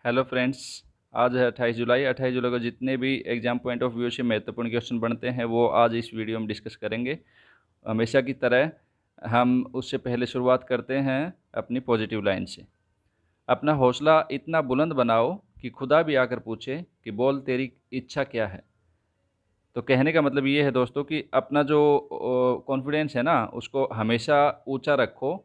Hello friends. आज है 28 जुलाई। 28 जुलाई को जितने भी एग्ज़ाम पॉइंट ऑफ व्यू से महत्वपूर्ण क्वेश्चन बनते हैं वो आज इस वीडियो में डिस्कस करेंगे। हमेशा की तरह हम उससे पहले शुरुआत करते हैं अपनी पॉजिटिव लाइन से। अपना हौसला इतना बुलंद बनाओ कि खुदा भी आकर पूछे कि बोल तेरी इच्छा क्या है। तो कहने का मतलब ये है दोस्तों कि अपना जो कॉन्फिडेंस है ना उसको हमेशा ऊंचा रखो।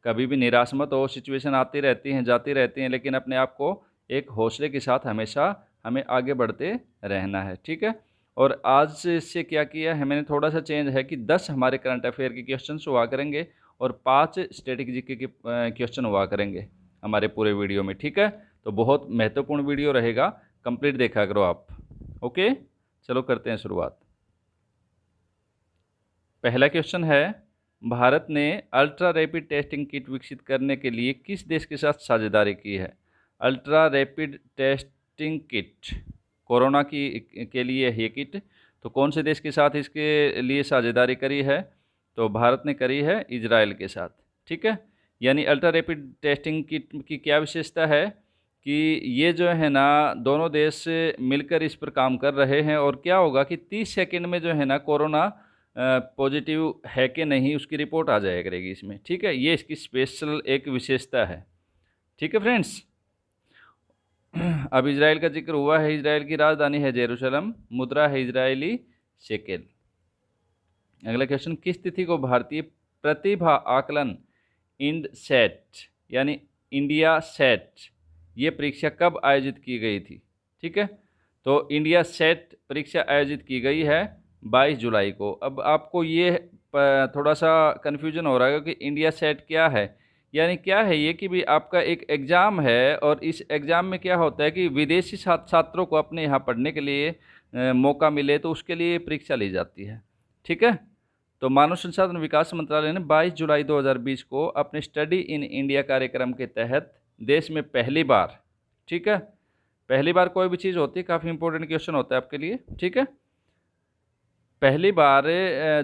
कभी भी निराश मत हो। सिचुएशन आती रहती हैं जाती रहती हैं, लेकिन अपने आप को एक हौसले के साथ हमेशा हमें आगे बढ़ते रहना है, ठीक है। और आज से क्या किया है मैंने, थोड़ा सा चेंज है कि 10 हमारे करंट अफेयर के क्वेश्चन हुआ करेंगे और 5 स्टैटिक जीके के क्वेश्चन हुआ करेंगे हमारे पूरे वीडियो में, ठीक है। तो बहुत महत्वपूर्ण वीडियो रहेगा, कंप्लीट देखा करो आप। ओके, चलो करते हैं शुरुआत। पहला क्वेश्चन है, भारत ने अल्ट्रा रैपिड टेस्टिंग किट विकसित करने के लिए किस देश के साथ साझेदारी की है। Ultra rapid testing kit, corona की के लिए ये किट, तो कौन से देश के साथ इसके लिए साझेदारी करी है? तो भारत ने करी है इजराइल के साथ, ठीक है। यानी अल्ट्रा रैपिड टेस्टिंग किट की क्या विशेषता है कि ये जो है ना दोनों देश मिलकर इस पर काम कर रहे हैं, और क्या होगा कि 30 सेकंड में जो है ना कोरोना पॉजिटिव है कि नहीं उसकी रिपोर्ट आ जाया करेगी इसमें, ठीक है। ये इसकी स्पेशल एक विशेषता है, ठीक है फ्रेंड्स। अब इजराइल का जिक्र हुआ है, इजराइल की राजधानी है जेरूशलम, मुद्रा है इजरायली शेकेल। अगला क्वेश्चन, किस तिथि को भारतीय प्रतिभा आकलन इंड सेट यानी इंडिया सेट ये परीक्षा कब आयोजित की गई थी? ठीक है, तो इंडिया सेट परीक्षा आयोजित की गई है 22 जुलाई को। अब आपको ये थोड़ा सा कन्फ्यूजन हो रहा है कि इंडिया सेट क्या है, यानी क्या है ये कि भी आपका एक एग्ज़ाम है और इस एग्ज़ाम में क्या होता है कि विदेशी छात्रों को अपने यहाँ पढ़ने के लिए मौका मिले तो उसके लिए परीक्षा ली जाती है, ठीक है। तो मानव संसाधन विकास मंत्रालय ने 22 जुलाई 2020 को अपने स्टडी इन इंडिया कार्यक्रम के तहत देश में पहली बार, ठीक है, पहली बार कोई भी चीज़ होती है, काफ़ी इंपॉर्टेंट क्वेश्चन होता है आपके लिए, ठीक है। पहली बार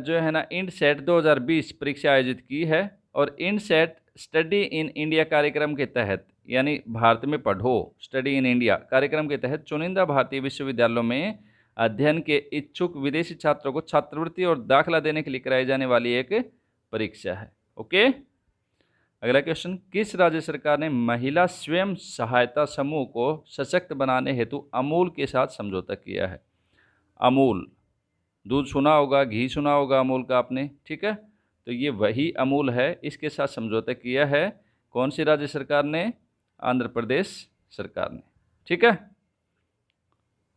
जो है ना इंड सेट 2020 परीक्षा आयोजित की है, और Ind SAT study in India कार्यक्रम के तहत यानी भारत में पढ़ो स्टडी इन इंडिया कार्यक्रम के तहत चुनिंदा भारतीय विश्वविद्यालयों में अध्ययन के इच्छुक विदेशी छात्रों को छात्रवृत्ति और दाखिला देने के लिए कराई जाने वाली एक परीक्षा है। ओके, अगला क्वेश्चन, किस राज्य सरकार ने महिला स्वयं सहायता समूह को सशक्त बनाने हेतु अमूल के साथ समझौता किया है? अमूल, दूध सुना होगा, घी सुना होगा अमूल का आपने, ठीक है। तो ये वही अमूल है, इसके साथ समझौता किया है कौन सी राज्य सरकार ने? आंध्र प्रदेश सरकार ने, ठीक है।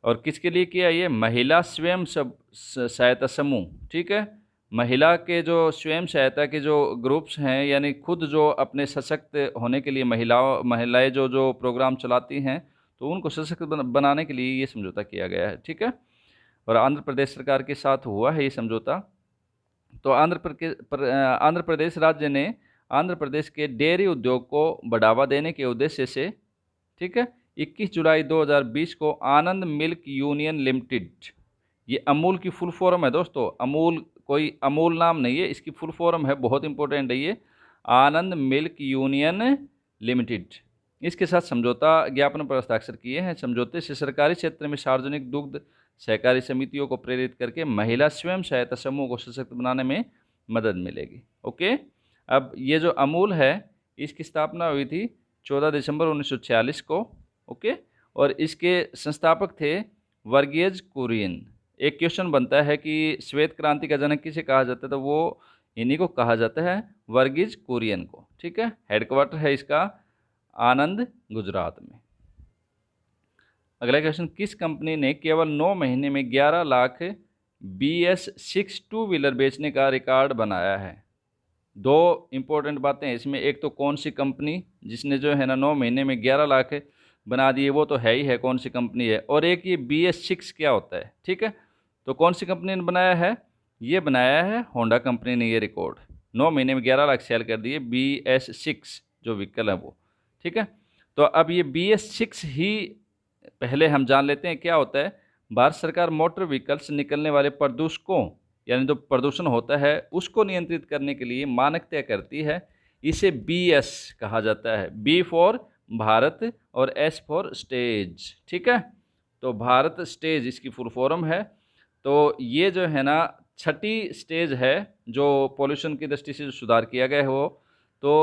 और किसके लिए किया? ये महिला स्वयं सहायता समूह, ठीक है। महिला के जो स्वयं सहायता के जो ग्रुप्स हैं, यानी खुद जो अपने सशक्त होने के लिए महिलाएं जो जो प्रोग्राम चलाती हैं, तो उनको सशक्त बनाने के लिए ये समझौता किया गया है, ठीक है। और आंध्र प्रदेश सरकार के साथ हुआ है ये समझौता। तो आंध्र प्रदेश राज्य ने आंध्र प्रदेश के डेयरी उद्योग को बढ़ावा देने के उद्देश्य से, ठीक है, 21 जुलाई 2020 को आनंद मिल्क यूनियन लिमिटेड, ये अमूल की फुल फॉर्म है दोस्तों, अमूल कोई अमूल नाम नहीं है, इसकी फुल फॉर्म है, बहुत इंपॉर्टेंट है ये, आनंद मिल्क यूनियन लिमिटेड, इसके साथ समझौता ज्ञापन पर हस्ताक्षर किए हैं। समझौते से सरकारी क्षेत्र में सार्वजनिक दुग्ध सहकारी समितियों को प्रेरित करके महिला स्वयं सहायता समूह को सशक्त बनाने में मदद मिलेगी। ओके, अब ये जो अमूल है इसकी स्थापना हुई थी 14 दिसंबर 1946 को। ओके, और इसके संस्थापक थे वर्गीज कुरियन। एक क्वेश्चन बनता है कि श्वेत क्रांति का जनक किसे कहा जाता है, तो वो इन्हीं को कहा जाता है, वर्गीज कुरियन को, ठीक है। हेडक्वार्टर है इसका आनंद, गुजरात में। अगला क्वेश्चन, किस कंपनी ने केवल 9 महीने में 11 लाख BS6 टू व्हीलर बेचने का रिकॉर्ड बनाया है? दो इंपॉर्टेंट बातें हैं इसमें, एक तो कौन सी कंपनी जिसने जो है ना 9 महीने में 11 लाख बना दिए, वो तो है ही है कौन सी कंपनी है, और एक ये BS6 क्या होता है, ठीक है। तो कौन सी कंपनी ने बनाया है? ये बनाया है होंडा कंपनी ने ये रिकॉर्ड, 9 महीने में 11 लाख सेल कर दिए BS6 जो व्हीकल है वो, ठीक है। तो अब ये BS6 ही पहले हम जान लेते हैं क्या होता है। भारत सरकार मोटर व्हीकल से निकलने वाले प्रदूषकों यानी जो प्रदूषण होता है उसको नियंत्रित करने के लिए मानक तय करती है, इसे BS कहा जाता है, B फॉर भारत, और S फॉर स्टेज। ठीक है, तो भारत स्टेज इसकी फुल फॉर्म है। तो ये जो है ना छठी स्टेज है जो पॉल्यूशन की दृष्टि से जो सुधार किया गया है वो। तो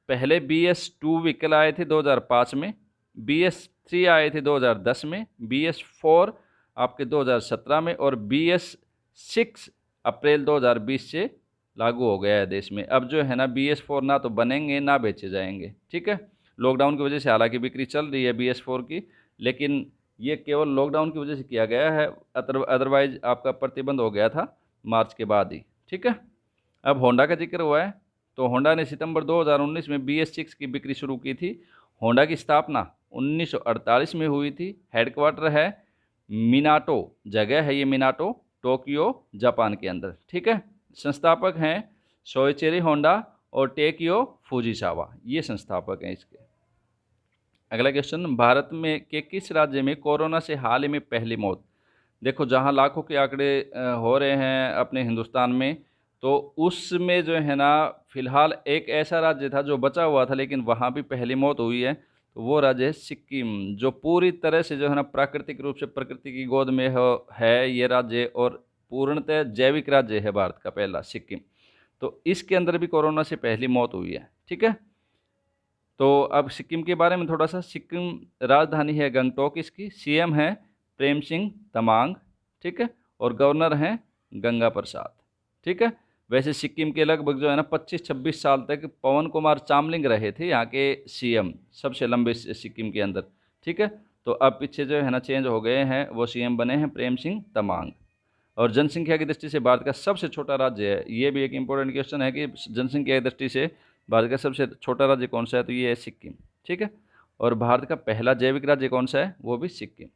पहले BS2 व्हीकल आए थे 2005 में, BS3 आए थे 2010 में, BS4 आपके 2017 में, और BS6 अप्रैल 2020 से लागू हो गया है देश में। अब जो है ना BS4 ना तो बनेंगे ना बेचे जाएंगे। ठीक है, लॉकडाउन की वजह से हालांकि बिक्री चल रही है BS4 की, लेकिन ये केवल लॉकडाउन की वजह से किया गया है, अदरवाइज आपका प्रतिबंध हो गया था मार्च के बाद ही। ठीक है, अब होंडा का जिक्र हुआ है, तो होंडा ने सितंबर 2019 में BS6 की बिक्री शुरू की थी। होंडा की स्थापना 1948 में हुई थी। हेडक्वार्टर है मिनाटो, जगह है ये मिनाटो, टोक्यो जापान के अंदर। ठीक है, संस्थापक हैं सोइचिरो होंडा और टेकियो फुजीसावा, ये संस्थापक हैं इसके। अगला क्वेश्चन, भारत में के किस राज्य में कोरोना से हाल ही में पहली मौत? देखो, जहाँ लाखों के आंकड़े हो रहे हैं अपने हिंदुस्तान में, तो उसमें जो है ना फिलहाल एक ऐसा राज्य था जो बचा हुआ था लेकिन वहाँ भी पहली मौत हुई है, तो वो राज्य है सिक्किम, जो पूरी तरह से जो है ना प्राकृतिक रूप से प्रकृति की गोद में है ये राज्य, और पूर्णतः जैविक राज्य है भारत का पहला सिक्किम। तो इसके अंदर भी कोरोना से पहली मौत हुई है। ठीक है, तो अब सिक्किम के बारे में थोड़ा सा। सिक्किम राजधानी है गंगटोक इसकी, CM है प्रेम सिंह तमांग। ठीक है, और गवर्नर हैं गंगा प्रसाद। ठीक है, वैसे सिक्किम के लगभग जो है ना 25-26 साल तक पवन कुमार चामलिंग रहे थे यहाँ के CM, सबसे लंबे सिक्किम के अंदर। ठीक है, तो अब पीछे जो है ना चेंज हो गए हैं, वो CM बने हैं प्रेम सिंह तमांग। और जनसंख्या की दृष्टि से भारत का सबसे छोटा राज्य है, ये भी एक इम्पोर्टेंट क्वेश्चन है कि जनसंख्या की दृष्टि से भारत का सबसे छोटा राज्य कौन सा है, तो ये है सिक्किम। ठीक है, और भारत का पहला जैविक राज्य कौन सा है, वो भी सिक्किम।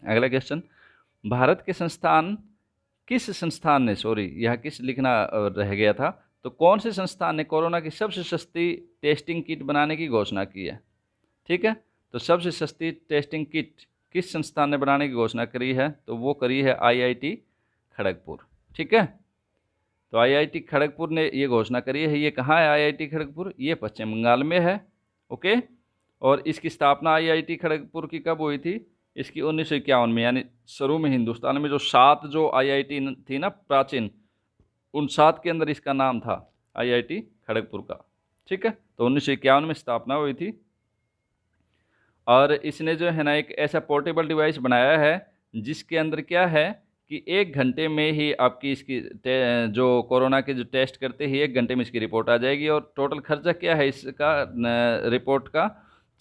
अगला क्वेश्चन, भारत के संस्थान किस संस्थान ने, सॉरी यहाँ किस लिखना रह गया था, तो कौन से संस्थान ने कोरोना की सबसे सस्ती टेस्टिंग किट बनाने की घोषणा की है? ठीक है, तो सबसे सस्ती टेस्टिंग किट किस संस्थान ने बनाने की घोषणा करी है, तो वो करी है IIT खड़गपुर। ठीक है, तो IIT खड़गपुर ने ये घोषणा करी है। ये कहाँ है IIT खड़गपुर? ये पश्चिम बंगाल में है। ओके, और इसकी स्थापना IIT खड़गपुर की कब हुई थी? इसकी 1951 में, यानी शुरू में हिंदुस्तान में जो 7 जो IIT थी ना प्राचीन, उन 7 के अंदर इसका नाम था IIT खड़गपुर का। ठीक है, तो 1951 में स्थापना हुई थी। और इसने जो है ना एक ऐसा पोर्टेबल डिवाइस बनाया है जिसके अंदर क्या है कि 1 घंटे में ही आपकी इसकी जो कोरोना के जो टेस्ट करते ही 1 घंटे में इसकी रिपोर्ट आ जाएगी। और टोटल खर्चा क्या है इसका, रिपोर्ट का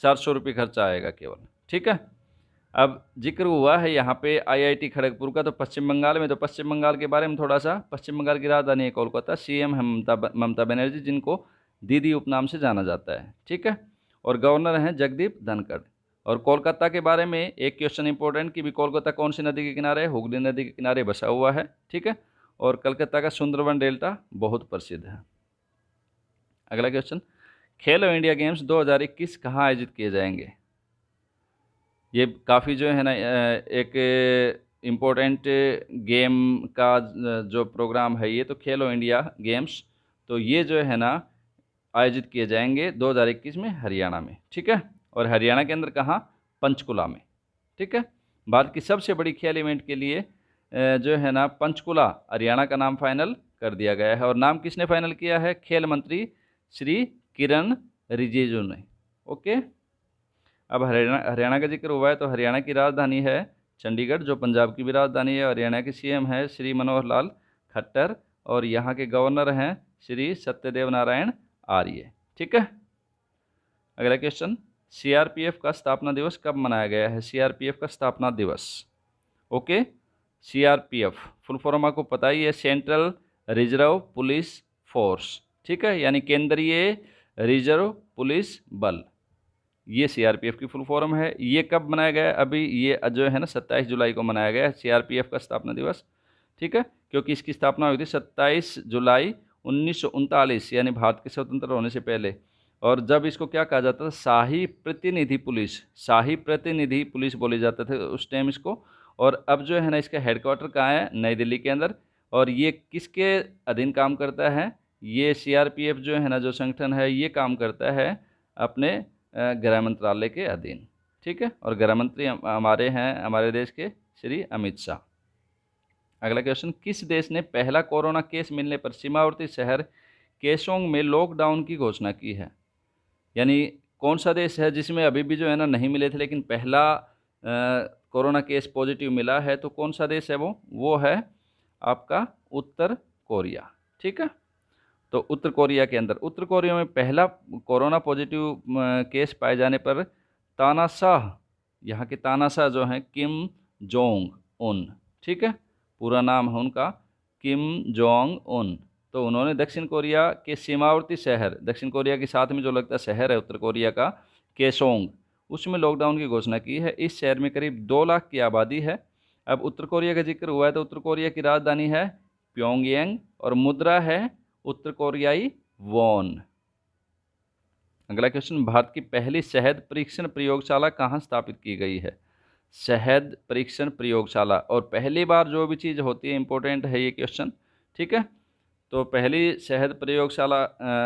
400 रुपये खर्चा आएगा केवल। ठीक है, अब जिक्र हुआ है यहाँ पे IIT खड़गपुर का, तो पश्चिम बंगाल में, तो पश्चिम बंगाल के बारे में थोड़ा सा। पश्चिम बंगाल की राजधानी है कोलकाता, CM है ममता बनर्जी, जिनको दीदी उपनाम से जाना जाता है। ठीक है, और गवर्नर हैं जगदीप धनखड़। और कोलकाता के बारे में एक क्वेश्चन इंपॉर्टेंट कि भी कोलकाता कौन सी नदी के किनारे है? हुगली नदी के किनारे बसा हुआ है। ठीक है, और कलकत्ता का सुंदरवन डेल्टा बहुत प्रसिद्ध है। अगला क्वेश्चन, खेलो इंडिया गेम्स 2021 कहाँ आयोजित किए जाएंगे? ये काफ़ी जो है ना एक इम्पोर्टेंट गेम का जो प्रोग्राम है ये, तो खेलो इंडिया गेम्स, तो ये जो है ना आयोजित किए जाएंगे 2021 में हरियाणा में। ठीक है, और हरियाणा के अंदर कहाँ? पंचकुला में। ठीक है, भारत की सबसे बड़ी खेल इवेंट के लिए जो है ना पंचकुला हरियाणा का नाम फाइनल कर दिया गया है। और नाम किसने फाइनल किया है? खेल मंत्री श्री किरण रिजिजू ने। ओके, अब हरियाणा का जिक्र हुआ है, तो हरियाणा की राजधानी है चंडीगढ़, जो पंजाब की भी राजधानी है। हरियाणा के CM है श्री मनोहर लाल खट्टर, और यहाँ के गवर्नर हैं श्री सत्यदेव नारायण आर्य। ठीक है, अगला क्वेश्चन, CRPF का स्थापना दिवस कब मनाया गया है? CRPF का स्थापना दिवस, ओके, CRPF फुल फॉर्म आपको पता ही है, सेंट्रल रिजर्व पुलिस फोर्स। ठीक है, यानी केंद्रीय रिजर्व पुलिस बल, ये CRPF की फुल फॉर्म है। ये कब मनाया गया है? अभी ये जो है ना 27 जुलाई को मनाया गया है CRPF का स्थापना दिवस। ठीक है, क्योंकि इसकी स्थापना हुई थी 27 जुलाई 1939, यानी भारत के स्वतंत्र होने से पहले। और जब इसको क्या कहा जाता था? शाही प्रतिनिधि पुलिस, शाही प्रतिनिधि पुलिस बोले जाते थे उस टाइम इसको। और अब जो है ना इसका हेडक्वार्टर कहाँ है? नई दिल्ली के अंदर। और ये किसके अधीन काम करता है? ये CRPF जो है ना जो संगठन है ये काम करता है अपने गृह मंत्रालय के अधीन। ठीक है, और गृह मंत्री हमारे हैं हमारे देश के श्री अमित शाह। अगला क्वेश्चन, किस देश ने पहला कोरोना केस मिलने पर सीमावर्ती शहर केसोंग में लॉकडाउन की घोषणा की है? यानी कौन सा देश है जिसमें अभी भी जो है ना नहीं मिले थे, लेकिन पहला कोरोना केस पॉजिटिव मिला है, तो कौन सा देश है वो है आपका उत्तर कोरिया। ठीक है, तो उत्तर कोरिया के अंदर, उत्तर कोरिया में पहला कोरोना पॉजिटिव केस पाए जाने पर तानाशाह, यहाँ के तानाशाह जो हैं किम जोंग उन, ठीक है, पूरा नाम है उनका किम जोंग उन, तो उन्होंने दक्षिण कोरिया के सीमावर्ती शहर, दक्षिण कोरिया के साथ में जो लगता शहर है उत्तर कोरिया का केसोंग, उसमें लॉकडाउन की घोषणा की है। इस शहर में करीब 2 लाख की आबादी है। अब उत्तर कोरिया का जिक्र हुआ है तो उत्तर कोरिया की राजधानी है प्योंगयांग और मुद्रा है उत्तर कोरियाई वॉन। अगला क्वेश्चन, भारत की पहली शहद परीक्षण प्रयोगशाला कहाँ स्थापित की गई है? शहद परीक्षण प्रयोगशाला, और पहली बार जो भी चीज़ होती है इंपॉर्टेंट है ये क्वेश्चन। ठीक है, तो पहली शहद प्रयोगशाला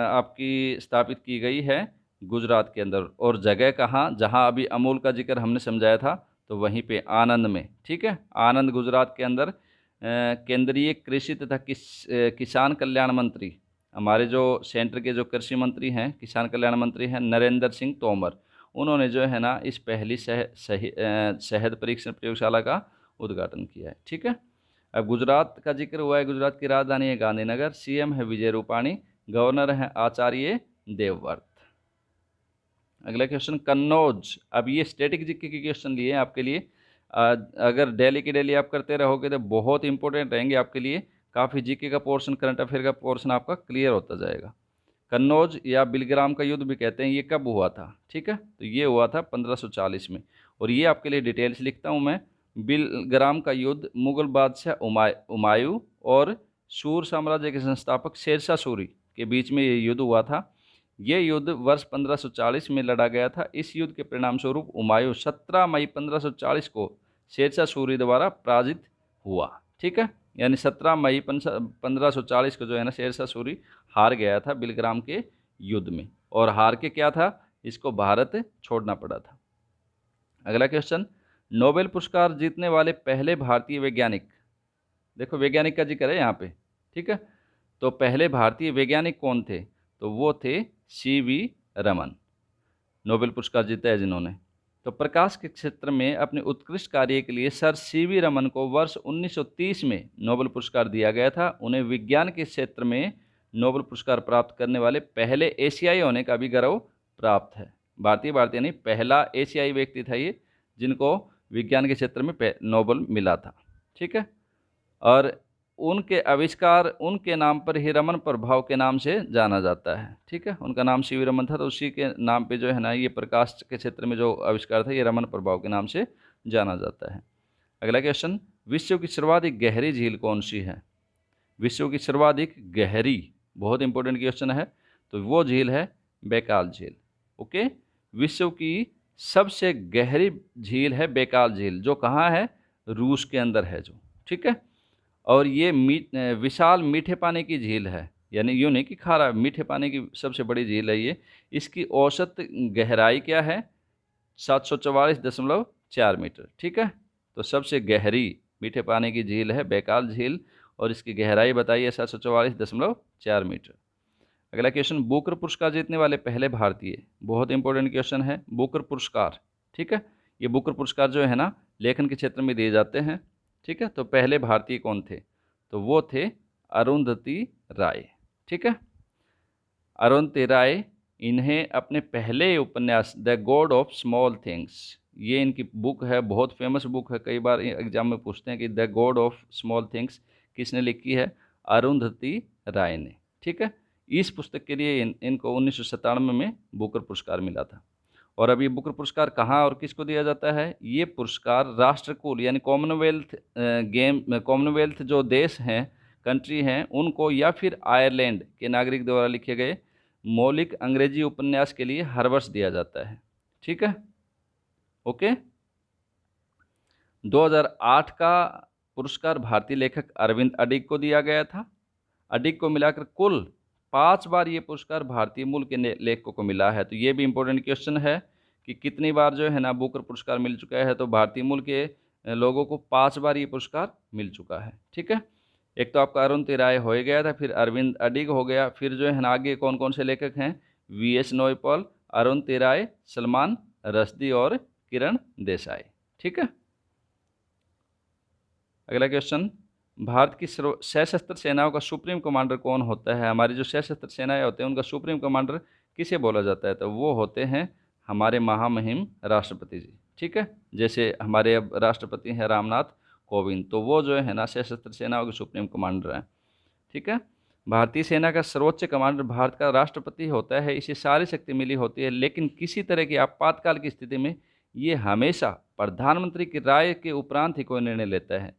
आपकी स्थापित की गई है गुजरात के अंदर, और जगह कहाँ, जहाँ अभी अमूल का जिक्र हमने समझाया था तो वहीं पे आनंद में। ठीक है, आनंद गुजरात के अंदर केंद्रीय कृषि तथा किसान कल्याण मंत्री, हमारे जो सेंटर के जो कृषि मंत्री हैं, किसान कल्याण मंत्री हैं नरेंद्र सिंह तोमर, उन्होंने जो है ना इस पहली शहद परीक्षण प्रयोगशाला का उद्घाटन किया है। ठीक है, अब गुजरात का जिक्र हुआ है, गुजरात की राजधानी है गांधीनगर, सीएम है विजय रूपाणी, गवर्नर है आचार्य देवव्रत। अगला क्वेश्चन, कन्नौज, अब ये स्टैटिक जीके के क्वेश्चन लिए हैं आपके लिए, अगर डेली की डेली आप करते रहोगे तो बहुत इंपॉर्टेंट रहेंगे आपके लिए, काफ़ी जीके का पोर्शन, करंट अफेयर का पोर्शन आपका क्लियर होता जाएगा। कन्नौज या बिलग्राम का युद्ध भी कहते हैं, ये कब हुआ था? ठीक है, तो ये हुआ था 1540 में, और ये आपके लिए डिटेल्स लिखता हूँ मैं। बिलग्राम का युद्ध मुगल बादशाह हुमायूं और सूर साम्राज्य के संस्थापक शेरशाह सूरी के बीच में ये युद्ध हुआ था। ये युद्ध वर्ष 1540 में लड़ा गया था। इस युद्ध के परिणाम स्वरूप हुमायूं 17 मई 1540 को शेरशाह सूरी द्वारा पराजित हुआ। ठीक है, यानी 17 मई 1540 को जो है ना शेरशाह सूरी हार गया था बिलग्राम के युद्ध में, और हार के क्या था, इसको भारत छोड़ना पड़ा था। अगला क्वेश्चन, नोबेल पुरस्कार जीतने वाले पहले भारतीय वैज्ञानिक, देखो वैज्ञानिक का जिक्र है यहाँ पे। ठीक है, तो पहले भारतीय वैज्ञानिक कौन थे? तो वो थे सीवी रमन, नोबेल पुरस्कार जीता है जिन्होंने। तो प्रकाश के क्षेत्र में अपने उत्कृष्ट कार्य के लिए सर सीवी रमन को वर्ष 1930 में नोबेल पुरस्कार दिया गया था। उन्हें विज्ञान के क्षेत्र में नोबेल पुरस्कार प्राप्त करने वाले पहले एशियाई होने का भी गौरव प्राप्त है। भारतीय नहीं, पहला एशियाई व्यक्ति था ये जिनको विज्ञान के क्षेत्र में नोबेल मिला था। ठीक है, और उनके आविष्कार उनके नाम पर ही रमन प्रभाव के नाम से जाना जाता है। ठीक है, उनका नाम सीवी रमन था, तो उसी के नाम पे जो है ना ये प्रकाश के क्षेत्र में जो आविष्कार था ये रमन प्रभाव के नाम से जाना जाता है। अगला क्वेश्चन, विश्व की सर्वाधिक गहरी झील कौन सी है? विश्व की सर्वाधिक गहरी, बहुत इंपॉर्टेंट क्वेश्चन है, तो वो झील है बैकाल झील। ओके, विश्व की सबसे गहरी झील है बैकाल झील, जो कहाँ है? रूस के अंदर है जो। ठीक है, और ये विशाल मीठे पानी की झील है, यानी यूँ नहीं कि खारा, मीठे पानी की सबसे बड़ी झील है ये। इसकी औसत गहराई क्या है? 744.4 मीटर। ठीक है, तो सबसे गहरी मीठे पानी की झील है बैकाल झील, और इसकी गहराई बताइए 744.4 मीटर। अगला क्वेश्चन, बुकर पुरस्कार जीतने वाले पहले भारतीय, बहुत इंपॉर्टेंट क्वेश्चन है बुकर पुरस्कार। ठीक है, ये बुकर पुरस्कार जो है ना लेखन के क्षेत्र में दिए जाते हैं। ठीक है, तो पहले भारतीय कौन थे? तो वो थे अरुंधति राय। ठीक है, अरुंधति राय, इन्हें अपने पहले उपन्यास the God of small things, ये इनकी बुक है, बहुत फेमस बुक है, कई बार एग्जाम में पूछते हैं कि the God of small things किसने लिखी है? अरुंधति राय ने। ठीक है, इस पुस्तक के लिए इनको 1997 में बुकर पुरस्कार मिला था। और अब ये बुकर पुरस्कार कहाँ और किसको दिया जाता है? ये पुरस्कार राष्ट्रकुल यानी कॉमनवेल्थ जो देश हैं, कंट्री हैं, उनको या फिर आयरलैंड के नागरिक द्वारा लिखे गए मौलिक अंग्रेजी उपन्यास के लिए हर वर्ष दिया जाता है। ठीक है, ओके। 2008 का पुरस्कार भारतीय लेखक अरविंद अडिग को दिया गया था। अडिग को मिलाकर कुल 5 बार ये पुरस्कार भारतीय मूल के लेखकों को मिला है। तो ये भी इम्पोर्टेंट क्वेश्चन है कि कितनी बार जो है ना बुकर पुरस्कार मिल चुका है। तो भारतीय मूल के लोगों को 5 बार ये पुरस्कार मिल चुका है। ठीक है, एक तो आपका अरुंधति राय हो गया था, फिर अरविंद अडिग हो गया, फिर जो है ना आगे कौन कौन से लेखक हैं, वीएस नोयपॉल, अरुंधति राय, सलमान रश्दी और किरण देसाई। ठीक है, अगला क्वेश्चन, भारत की सशस्त्र सेनाओं का सुप्रीम कमांडर कौन होता है। हमारी जो सशस्त्र सेनाएं होते हैं उनका सुप्रीम कमांडर किसे बोला जाता है। तो वो होते हैं हमारे महामहिम राष्ट्रपति जी। ठीक है, जैसे हमारे अब राष्ट्रपति हैं रामनाथ कोविंद, तो वो जो है ना सशस्त्र सेनाओं के सुप्रीम कमांडर हैं। ठीक है, भारतीय सेना का सर्वोच्च कमांडर भारत का राष्ट्रपति होता है। इसे सारी शक्ति मिली होती है, लेकिन किसी तरह की आपातकाल की स्थिति में ये हमेशा प्रधानमंत्री की राय के उपरांत ही कोई निर्णय लेता है।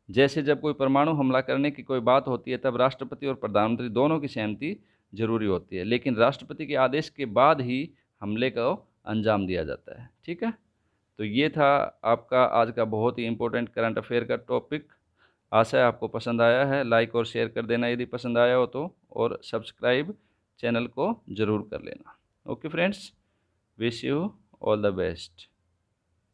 जैसे जब कोई परमाणु हमला करने की कोई बात होती है, तब राष्ट्रपति और प्रधानमंत्री दोनों की सहमति जरूरी होती है, लेकिन राष्ट्रपति के आदेश के बाद ही हमले को अंजाम दिया जाता है। ठीक है, तो ये था आपका आज का बहुत ही इम्पोर्टेंट करंट अफेयर का टॉपिक। आशा है आपको पसंद आया है। लाइक और शेयर कर देना यदि पसंद आया हो तो, और सब्सक्राइब चैनल को ज़रूर कर लेना। Okay friends, wish you all the best.